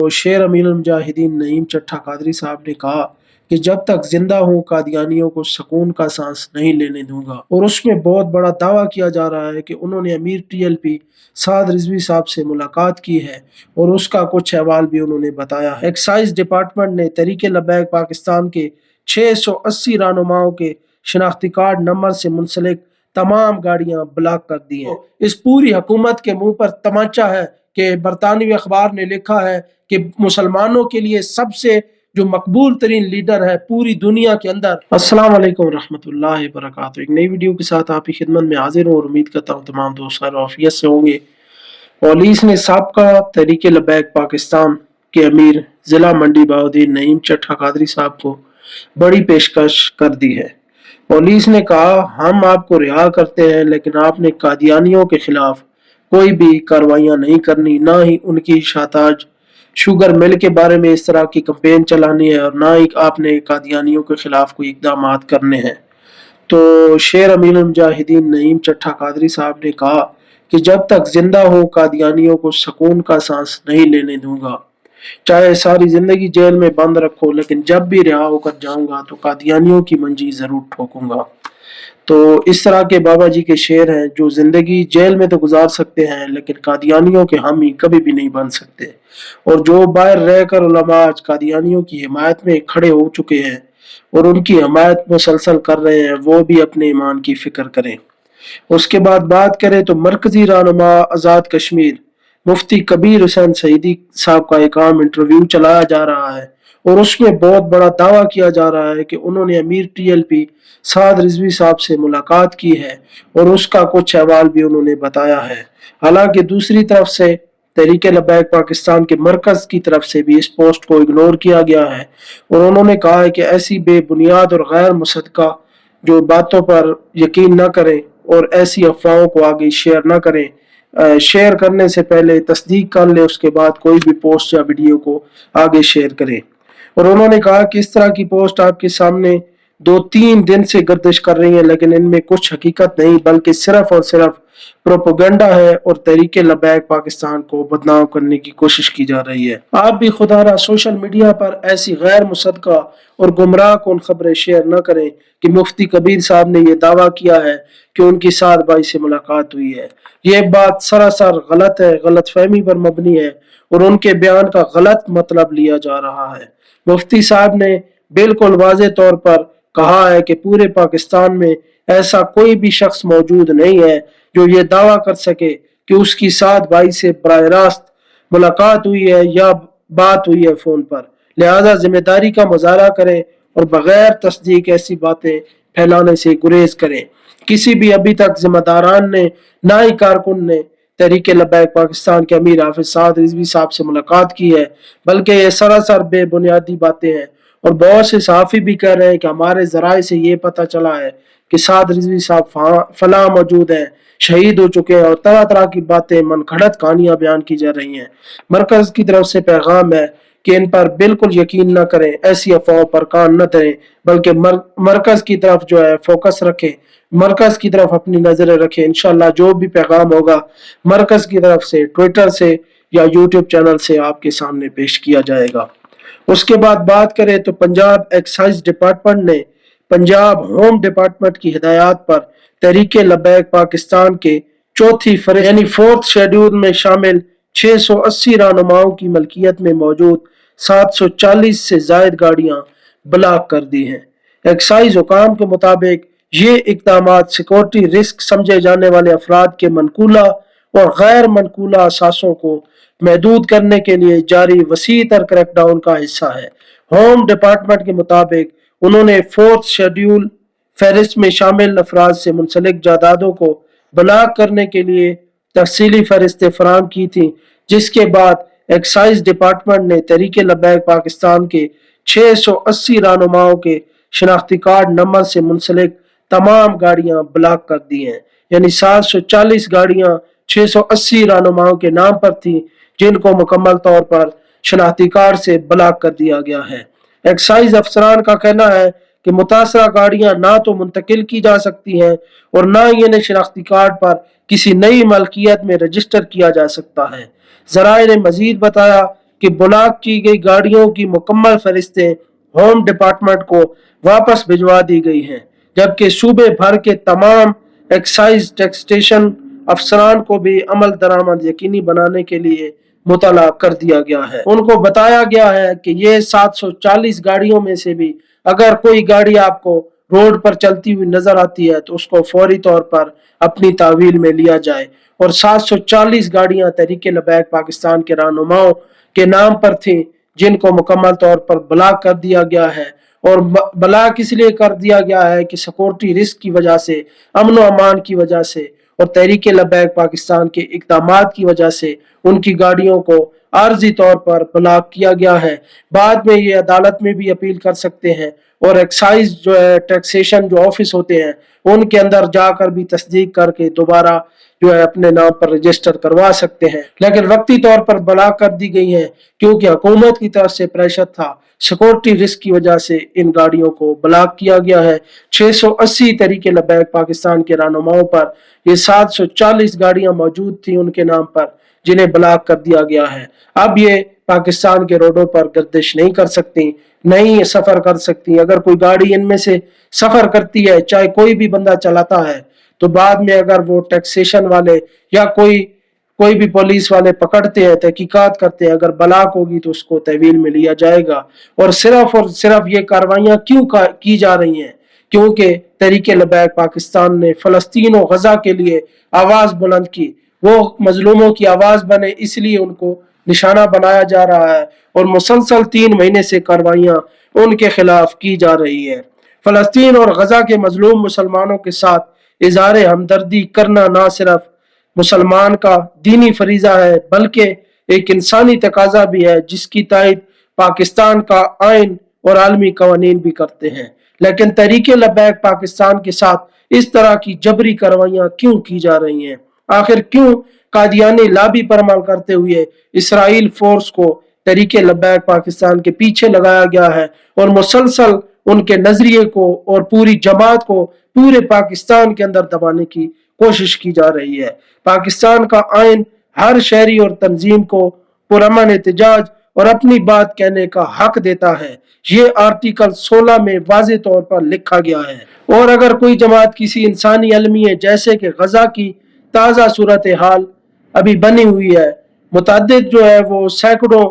तो शेर अमीरुल मुजाहिदीन नईम चट्टा कादरी साहब ने कहा कि जब तक जिंदा हूँ कादियानियों को सुकून का सांस नहीं लेने दूंगा। और उसमें बहुत बड़ा दावा किया जा रहा है कि उन्होंने अमीर टीएलपी साद रिजवी साहब से मुलाकात की है और उसका कुछ अहवाल भी उन्होंने बताया है। एक्साइज डिपार्टमेंट ने तहरीक लब्बैक पाकिस्तान के 680 रहनुमाओं के शनाख्ती कार्ड नंबर से मुंसलिक तमाम गाड़ियां ब्लॉक कर दी हैं। इस पूरी हुकूमत के मुंह पर तमाचा है कि बरतानवी अखबार ने लिखा है कि मुसलमानों के लिए सबसे जो मकबूल तरीन लीडर है पूरी दुनिया के अंदर। अस्सलाम वालेकुम रहमतुल्लाहि व बरकातहू। एक नई वीडियो के साथ आपकी खिदमत में हाजिर हूँ और उम्मीद करता हूँ तमाम दोस्त खैर आफियत से होंगे। पुलिस ने साबका तहरीक लब्बैक पाकिस्तान के अमीर जिला मंडी बहाउद्दीन नईम चट्टा कादरी साहब को बड़ी पेशकश कर दी है। पुलिस ने कहा, हम आपको रिहा करते हैं लेकिन आपने कादियानियों के खिलाफ कोई भी कार्रवाइयां नहीं करनी, ना ही उनकी शाहताज शुगर मिल के बारे में इस तरह की कैंपेन चलानी है और ना ही आपने कादियानियों के खिलाफ कोई इकदाम करने हैं। तो शेर अमीरुल मुजाहिदीन नईम चट्टा कादरी साहब ने कहा कि जब तक जिंदा हूँ कादियानियों को सुकून का सांस नहीं लेने दूंगा। चाहे सारी जिंदगी जेल में बंद रखो, लेकिन जब भी रिहा होकर जाऊंगा तो कादियानियों की मंजी जरूर ठोकूंगा। तो इस तरह के बाबा जी के शेर हैं जो जिंदगी जेल में तो गुजार सकते हैं लेकिन कादियानियों के हामी कभी भी नहीं बन सकते। और जो बाहर रहकर उलमा आज कादियानियों की हिमायत में खड़े हो चुके हैं और उनकी हिमायत मुसलसल कर रहे हैं, वो भी अपने ईमान की फिक्र करें। उसके बाद बात करें तो मरकजी रहनुमा आजाद कश्मीर मुफ्ती कबीर हुसैन सईदी साहब का एक आम इंटरव्यू चलाया जा रहा है और उसमें बहुत बड़ा दावा किया जा रहा है कि उन्होंने अमीर टीएलपी साद रिजवी साहब से मुलाकात की है और उसका कुछ अहवाल भी उन्होंने बताया है। हालांकि दूसरी तरफ से तहरीक लब्बैक पाकिस्तान के मरकज की तरफ से भी इस पोस्ट को इग्नोर किया गया है और उन्होंने कहा है कि ऐसी बेबुनियाद और गैर मुसद्दका जो बातों पर यकीन न करें और ऐसी अफवाहों को आगे शेयर न करें। शेयर करने से पहले तस्दीक कर ले, उसके बाद कोई भी पोस्ट या वीडियो को आगे शेयर करें। और उन्होंने कहा कि इस तरह की पोस्ट आपके सामने 2-3 दिन से गर्दिश कर रही है लेकिन इनमें कुछ हकीकत नहीं बल्कि सिर्फ और सिर्फ प्रोपोगंडा है और तहरीक लब्बैक पाकिस्तान को बदनाम करने की कोशिश की जा रही है। आप भी खुदारा सोशल मीडिया पर ऐसी गैर मुसद्दका और गुमराह कौन खबरें शेयर न करें कि मुफ्ती कबीर साहब ने यह दावा किया है कि उनकी साद भाई से मुलाकात हुई है। यह बात सरासर गलत है, गलत फहमी पर मबनी है और उनके बयान का गलत मतलब लिया जा रहा है। मुफ्ती साहब ने बिल्कुल वाज़े तौर पर कहा है कि पूरे पाकिस्तान में ऐसा कोई भी शख्स मौजूद नहीं है जो ये दावा कर सके कि उसकी साद भाई से बराह रास्त मुलाकात हुई है या बात हुई है फोन पर। लिहाजा जिम्मेदारी का मुजाहरा करें और बगैर तस्दीक ऐसी बातें फैलाने से गुरेज करें। किसी भी अभी तक जिम्मेदारान ने ना ही कारकुन ने तहरीक लब्बैक पाकिस्तान के अमीर हाफिज साद रिजवी साहब से मुलाकात की है, बल्कि ये सरासर बेबुनियादी बातें हैं। और बहुत से सहाफ़ी भी कह रहे हैं कि हमारे जराए से ये पता चला है कि साद रिजवी साहब फला मौजूद हैं, शहीद हो चुके हैं और तरह तरह की बातें मनगढ़ंत कहानियां बयान की जा रही हैं। मरकज की तरफ से पैगाम है कि इन पर बिल्कुल यकीन न करें, ऐसी अफवाहों पर कान न धरें बल्कि मरकज की तरफ जो है फोकस रखें, मरकज की तरफ अपनी नजरें रखें। इंशाल्लाह जो भी पैगाम होगा मरकज की तरफ से ट्विटर से या यूट्यूब चैनल से आपके सामने पेश किया जाएगा। उसके बाद बात करें तो पंजाब एक्साइज डिपार्टमेंट ने पंजाब होम डिपार्टमेंट की हिदायत पर तहरीक लब्बैक पाकिस्तान के चौथी फहरिस्त यानी 4th शेड्यूल में शामिल 680 रहनुमाओं की मलकियत में मौजूद 740 से जायद गाड़ियां ब्लॉक कर दी हैं। एक्साइज हुकाम के मुताबिक ये इकदाम सिक्योरिटी रिस्क समझे जाने वाले अफराद के मनकूला और गैर मनकूला असासों को महदूद करने के लिए जारी वसी तर क्रैकडाउन का हिस्सा है। होम डिपार्टमेंट के मुताबिक उन्होंने 4th शेड्यूल फहरिस्त में शामिल अफराद से मुंसलिक जायदादों को ब्लॉक करने के लिए तफसीली फहरिस्तें फराहम की थी, जिसके बाद एक्साइज डिपार्टमेंट ने तहरीक लब्बैक पाकिस्तान के 680 रहनुमाओं के शनाख्ती कार्ड नंबर से मुंसलिक तमाम गाड़ियां ब्लॉक कर दी हैं। यानी 740 गाड़ियां 680 रहनुमाओं के नाम पर थी जिनको मुकम्मल तौर पर शनाख्ती कार्ड से ब्लॉक कर दिया गया है। एक्साइज अफसरान का कहना है कि मुतासरा गाड़ियां ना तो मुंतकिल की जा सकती हैं और ना ही इन्हें शनाख्ती कार्ड पर किसी नई मलकियत में रजिस्टर किया जा सकता है। जराए ने मजीद बताया कि ब्लॉक की गई गाड़ियों की मुकम्मल फहरिस्तें होम डिपार्टमेंट को वापस भिजवा दी गई हैं, जबकि सूबे भर के तमाम एक्साइज टैक्सेशन अफसरान को भी अमल दरामद यकीनी बनाने के लिए मुतला कर दिया गया है। उनको बताया गया है कि ये 740 गाड़ियों में से भी अगर कोई गाड़ी आपको रोड पर चलती हुई नजर आती है तो उसको फौरी तौर पर अपनी तावील में लिया जाए। और 740 गाड़ियां तहरीक लबैक पाकिस्तान के रहनुमाओं के नाम पर थी, जिनको मुकम्मल तौर पर ब्लॉक कर दिया गया है। और ब्लॉक इसलिए कर दिया गया है कि सिक्योरिटी रिस्क की वजह से, अमन व अमान की वजह से और तहरीक लबैक पाकिस्तान के इक़दामात की वजह से उनकी गाड़ियों को आर्जी तौर पर ब्लॉक किया गया है। बाद में ये अदालत में भी अपील कर सकते हैं और एक्साइज जो है टैक्सेशन जो ऑफिस होते हैं उनके अंदर जाकर भी तस्दीक करके दोबारा जो है अपने नाम पर रजिस्टर करवा सकते हैं। लेकिन वक्ती तौर पर ब्लॉक कर दी गई है क्योंकि हुकूमत की तरफ से प्रेशर था। सिक्योरिटी रिस्क की वजह से इन गाड़ियों को ब्लॉक किया गया है। 680 तहरीक लबैक पाकिस्तान के रहनुमाओं पर ये 740 गाड़ियां मौजूद थी उनके नाम पर, जिन्हें ब्लॉक कर दिया गया है। अब ये पाकिस्तान के रोडों पर गर्दिश नहीं कर सकती, नहीं सफर कर सकती। अगर कोई गाड़ी इनमें से सफर करती है, चाहे कोई भी बंदा चलाता है, तो बाद में अगर वो टैक्सेशन वाले या कोई भी पुलिस वाले पकड़ते हैं, तहकीकात करते हैं, अगर ब्लॉक होगी तो उसको तहवील में लिया जाएगा। और सिर्फ ये कार्रवाइयां क्यों की जा रही हैं? क्योंकि तहरीक लबैक पाकिस्तान ने फलस्तीन और गजा के लिए आवाज बुलंद की, वो मजलूमों की आवाज बने, इसलिए उनको निशाना बनाया जा रहा है और मुसलसल 3 महीने से कार्रवाइयां उनके खिलाफ की जा रही है। फलस्तीन और गजा के मजलूम मुसलमानों के साथ इजहार हमदर्दी करना ना सिर्फ मुसलमान का दीनी फरीजा है बल्कि एक इंसानी तकाजा भी है, जिसकी तायद पाकिस्तान का आइन और आलमी कवानीन भी करते हैं। लेकिन तहरीक लबैक पाकिस्तान के साथ इस तरह की जबरी कार्रवाइयां क्यों की जा रही हैं? आखिर क्यों कादियानी लाबी पर अमल करते हुए इसराइल फोर्स को तहरीक लबैक पाकिस्तान के पीछे लगाया गया है और मुसलसल उनके नजरिए को और पूरी जमात को पूरे पाकिस्तान के अंदर दबाने की कोशिश की जा रही है? पाकिस्तान का आइन हर शहरी और तंजीम को पुरअमन एहतजाज और अपनी बात कहने का हक देता है। ये आर्टिकल 16 में वाज़ेह तौर पर लिखा गया है। और अगर कोई जमात किसी इंसानी अलमिया जैसे कि गजा की ताज़ा सूरत हाल अभी बनी हुई है, मुतअद्दिद जो है वो सैकड़ों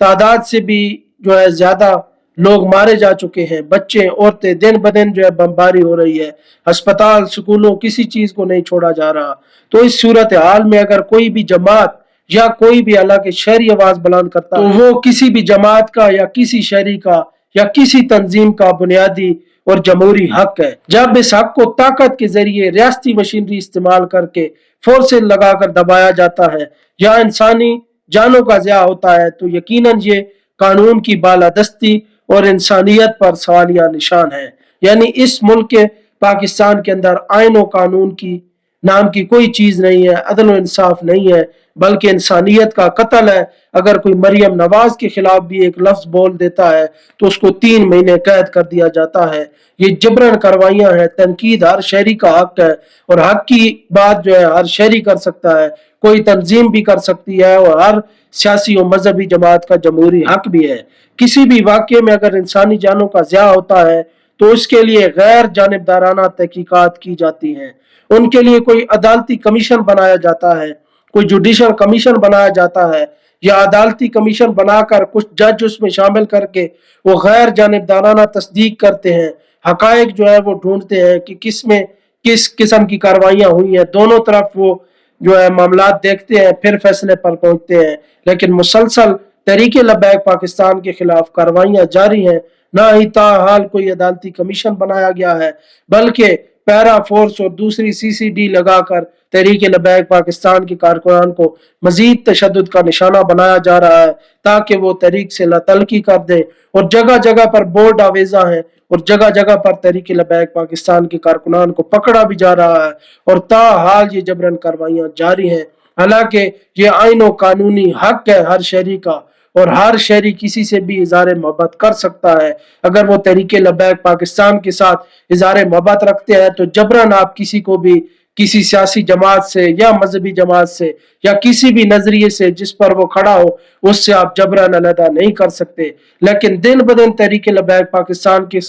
तादाद से भी जो है ज्यादा लोग मारे जा चुके हैं, बच्चे औरतें दिन ब दिन जो है बमबारी हो रही है, अस्पताल स्कूलों किसी चीज को नहीं छोड़ा जा रहा। तो इस सूरत हाल में अगर कोई भी जमात या कोई भी हालांकि शहरी आवाज बुलंद करता तो वो किसी भी जमात का या किसी शहरी का या किसी तंजीम का बुनियादी और जमहूरी हक है। जब इस हक को ताकत के जरिए रियासती मशीनरी इस्तेमाल करके फोर्सेज लगाकर दबाया जाता है या इंसानी जानों का ज़िया होता है, तो यकीनन ये कानून की बालादस्ती और इंसानियत पर सवालिया निशान है। यानी इस मुल्क के पाकिस्तान के अंदर आइन और कानून की नाम की कोई चीज नहीं है, अदल और इंसाफ नहीं है, बल्कि इंसानियत का कत्ल है। अगर कोई मरियम नवाज के खिलाफ भी एक लफ्ज बोल देता है तो उसको 3 महीने कैद कर दिया जाता है। ये जबरन कार्रवाइयां हैं। तनकीद हर शहरी का हक है और हक की बात जो है हर शहरी कर सकता है, कोई तंजीम भी कर सकती है और हर सियासी और मजहबी जमात का जमहूरी हक भी है। किसी भी वाक़े में अगर इंसानी जानों का ज़िया होता है तो उसके लिए गैर जानिबदाराना तहकीकात की जाती हैं, उनके लिए कोई अदालती कमीशन बनाया जाता है, कोई जुडिशल कमीशन बनाया जाता है या अदालती कमीशन बनाकर कुछ जज उसमें शामिल करके वो गैर जानिबदाराना तस्दीक करते हैं, हकायक जो है वो ढूंढते हैं कि किसमें किस किस्म की कार्रवाइयां हुई हैं, दोनों तरफ वो जो है मामलात देखते हैं, फिर फैसले पर पहुंचते हैं। लेकिन मुसलसल तहरीक लबैक पाकिस्तान के खिलाफ कार्रवाइयां जारी हैं, ना ही ताहाल कोई अदालती कमीशन बनाया गया है, बल्कि पैरा फोर्स और दूसरी CCD लगाकर तहरीक लबैक पाकिस्तान के कारकुनान को मजीद तशद्दुद का निशाना बनाया जा रहा है ताकि वो तहरीक से लतलकी कर दें। और जगह जगह पर बोर्ड आवेजा हैं और जगह जगह पर तहरीक लबैक पाकिस्तान के कारकुनान को पकड़ा भी जा रहा है और ताहाल ये जबरन कार्रवाइयां जारी हैं। हालांकि ये आइन और कानूनी हक है हर शहरी का और हर शहरी किसी से भी इज़हार मोहब्बत कर सकता है। अगर वो तहरीक लबैक पाकिस्तान के साथ इज़हार मोहब्बत रखते हैं तो जबरन आप किसी को भी किसी सियासी जमात से या मजहबी जमात से या किसी भी नजरिए से जिस पर वो खड़ा हो, उससे आप जबरन अलहदा नहीं कर सकते। लेकिन दिन ब दिन तहरीक लबैक पाकिस्तान के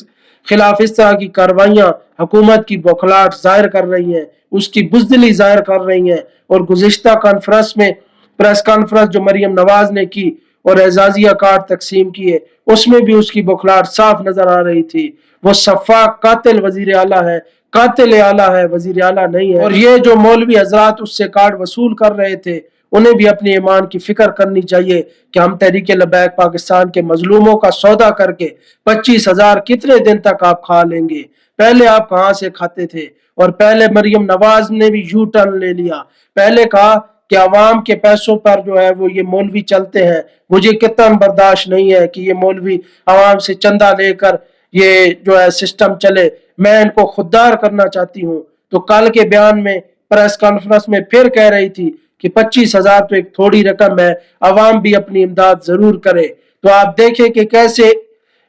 खिलाफ इस तरह की कार्रवाइयां हुकूमत की बौखलाहट जाहिर कर रही हैं, उसकी बुजदिली जाहिर कर रही हैं। और गुज़िश्ता कॉन्फ्रेंस में प्रेस कॉन्फ्रेंस जो मरियम नवाज ने की और एजाजिया कार्ड तकसीम किए, उसमें भी उसकी बौखलाहट साफ नजर आ रही थी। वो सफाक कातिल वजीर आला है, कातिल आला है, वजीर आला नहीं है। और ये जो मौलवी हजरात उससे कार्ड वसूल कर रहे थे, उन्हें भी अपने ईमान की फिक्र करनी चाहिए कि हम तहरीक लबैक पाकिस्तान के मजलूमों का सौदा करके 25,000 कितने दिन तक आप खा लेंगे। पहले आप कहां से खाते थे? और पहले मरियम नवाज ने भी यू टर्न ले लिया। पहले कहा कि अवाम के पैसों पर जो है वो ये मौलवी चलते हैं, मुझे कितना बर्दाश्त नहीं है कि ये मौलवी अवाम से चंदा लेकर ये जो है सिस्टम चले, मैं इनको खुददार करना चाहती हूँ। तो कल के बयान में प्रेस कॉन्फ्रेंस में फिर कह रही थी कि 25,000 तो एक थोड़ी रकम है, अवाम भी अपनी इमदाद जरूर करे। तो आप देखें कि कैसे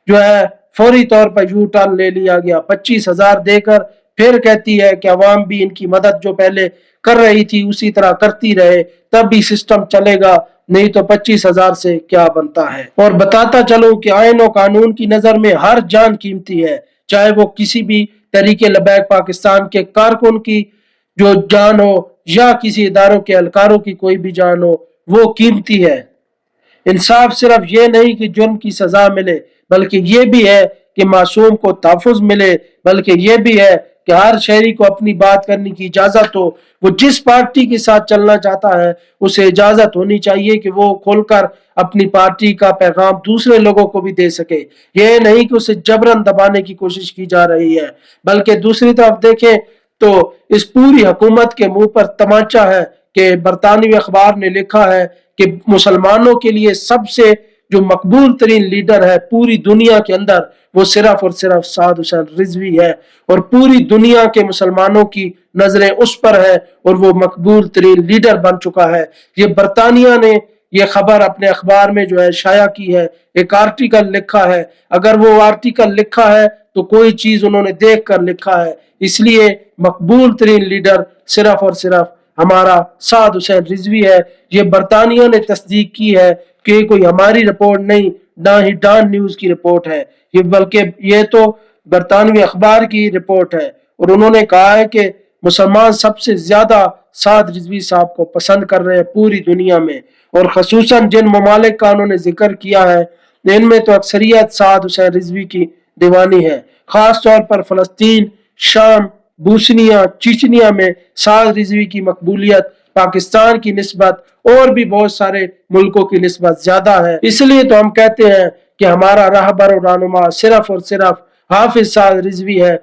जो है फौरी तौर पर यू टर्न ले लिया गया। 25,000 देकर फिर कहती है कि अवाम भी इनकी मदद जो पहले कर रही थी उसी तरह करती रहे, तब भी सिस्टम चलेगा, नहीं तो 25,000 से क्या बनता है। और बताता चलूं कि आईन और कानून की नजर में हर जान कीमती है, चाहे वो किसी भी तरीके लबैक पाकिस्तान के कारकुन की जो जान हो या किसी इदारों के एहलकारों की कोई भी जान हो, वो कीमती है। इंसाफ सिर्फ ये नहीं कि जुर्म की सजा मिले, बल्कि ये भी है कि मासूम को तहफ़्फ़ुज़ मिले, बल्कि ये भी है कि हर शहरी को अपनी बात करने की इजाजत हो। वो जिस पार्टी के साथ चलना चाहता है उसे इजाजत होनी चाहिए कि वो खोलकर अपनी पार्टी का पैगाम दूसरे लोगों को भी दे सके। ये नहीं कि उसे जबरन दबाने की कोशिश की जा रही है। बल्कि दूसरी तरफ देखें तो इस पूरी हुकूमत के मुंह पर तमाचा है कि बरतानवी अखबार ने लिखा है कि मुसलमानों के लिए सबसे जो मकबूल तरीन लीडर है पूरी दुनिया के अंदर, वो सिर्फ और सिर्फ साद हुसैन रिजवी है। और पूरी दुनिया के मुसलमानों की नजरें उस पर है और वो मकबूल तरीन लीडर बन चुका है। ये बरतानिया ने ये खबर अपने अखबार में जो है शाया की है, एक आर्टिकल लिखा है। अगर वो आर्टिकल लिखा है तो कोई चीज उन्होंने देख कर लिखा है, इसलिए मकबूल तरीन लीडर सिर्फ और सिर्फ हमारा साद हुसैन रिजवी है। ये बरतानिया ने तस्दीक की है कि कोई हमारी रिपोर्ट नहीं, ना ही डॉन न्यूज की रिपोर्ट है ये, बल्कि ये तो बरतानवी अखबार की रिपोर्ट है। और उन्होंने कहा है कि मुसलमान सबसे ज्यादा साद रिजवी साहब को पसंद कर रहे हैं पूरी दुनिया में। और खसूसन जिन ममालिक का उन्होंने जिक्र किया है, इनमें तो अक्सरियत साद हुसैन रिजवी की दीवानी है। खास तौर पर फलस्तीन, शाम, बूसनिया, चिचनिया में साद रिजवी की मकबूलियत पाकिस्तान की निस्बत और भी बहुत सारे मुल्कों की निस्बत ज्यादा है। इसलिए तो हम कहते हैं कि हमारा रहबर और रहनुमा सिर्फ और सिर्फ हाफिज साद रिजवी है।